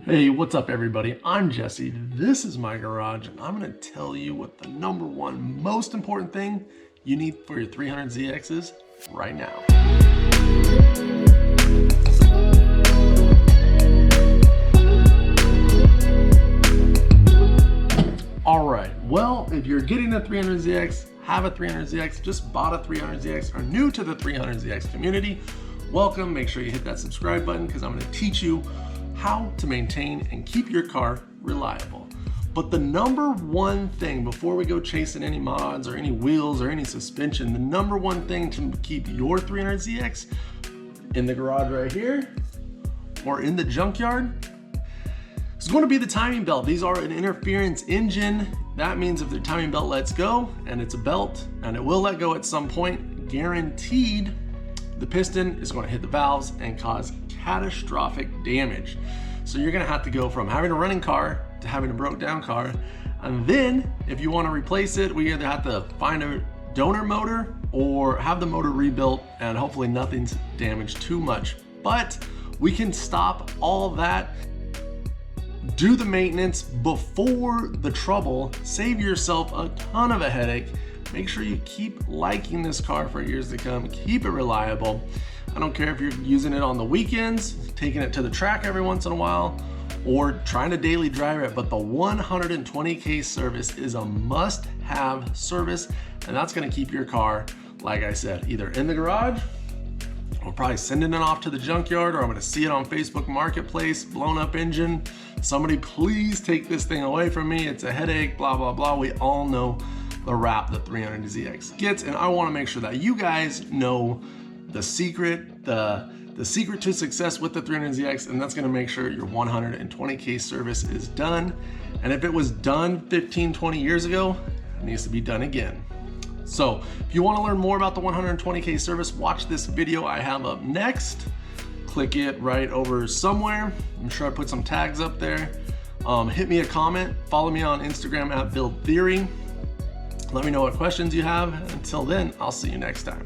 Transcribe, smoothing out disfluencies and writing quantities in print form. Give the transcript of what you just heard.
Hey, what's up everybody? I'm Jesse, this is my garage, and I'm gonna tell you what the number one most important thing you need for your 300ZX is right now. All right, well, if you're getting a 300ZX, have a 300ZX, just bought a 300ZX, are new to the 300ZX community, welcome. Make sure you hit that subscribe button because I'm gonna teach you how to maintain and keep your car reliable. But the number one thing, before we go chasing any mods or any wheels or any suspension, the number one thing to keep your 300ZX in the garage right here or in the junkyard is going to be the timing belt. These are an interference engine. That means if the timing belt lets go, and it's a belt and it will let go at some point, guaranteed the piston is going to hit the valves and cause catastrophic damage. So you're going to have to go from having a running car to having a broke down car. And then if you want to replace it, we either have to find a donor motor or have the motor rebuilt, and hopefully nothing's damaged too much. But we can stop all that, do the maintenance before the trouble, save yourself a ton of a headache. Make sure you keep liking this car for years to come. Keep it reliable. I don't care if you're using it on the weekends, taking it to the track every once in a while, or trying to daily drive it, but the 120K service is a must-have service, and that's gonna keep your car, like I said, either in the garage, or probably sending it off to the junkyard, or I'm gonna see it on Facebook Marketplace, blown up engine. Somebody please take this thing away from me. It's a headache, blah, blah, blah. We all know the rap that 300ZX gets, and I wanna make sure that you guys know the secret, the secret to success with the 300ZX, and that's gonna make sure your 120K service is done. And if it was done 15, 20 years ago, it needs to be done again. So if you wanna learn more about the 120K service, watch this video I have up next. Click it right over somewhere. I'm sure I put some tags up there. Hit me a comment, follow me on Instagram at Build Theory. Let me know what questions you have. Until then, I'll see you next time.